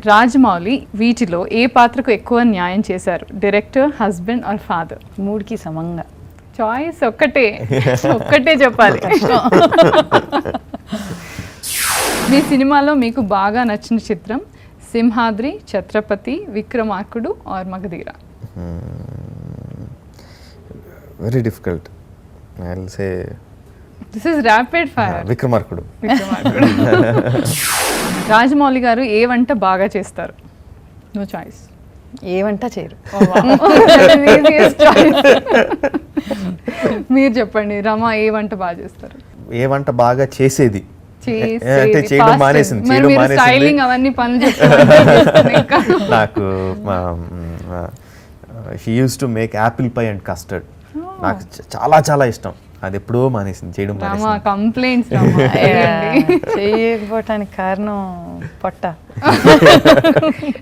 రాజమౌళి వీటిలో ఏ పాత్రకు ఎక్కువ న్యాయం చేశారు? Director, husband or father? మూడుకి సమంగా. చాయిస్ ఒక్కటే చెప్పాలి. మీ సినిమాలో మీకు బాగా నచ్చిన చిత్రం Simhadri, Chatrapathi, Vikramarkudu or Magadheera? Very difficult. I will say this is rapid fire. Vikramarkudu. Rajamouli garu ఏ వంట బాగా చేస్తారు? No choice. ఏ వంట చేయరు. మీరు చెప్పండి. రమ ఏ వంట బాగా చేస్తారు? ఏ వంట బాగా చేసేది అంటే చేయడం మానేసింది. స్టైలింగ్ అవన్నీ పనులు చేస్తారు. నాకు she use to make Apple pi and custard. నాకు చాలా చాలా ఇష్టం. అది ఎప్పుడో మానేసింది, చేయడం మానేసింది. కంప్లైంట్స్ చేయకపోవటానికి కారణం పొట్ట.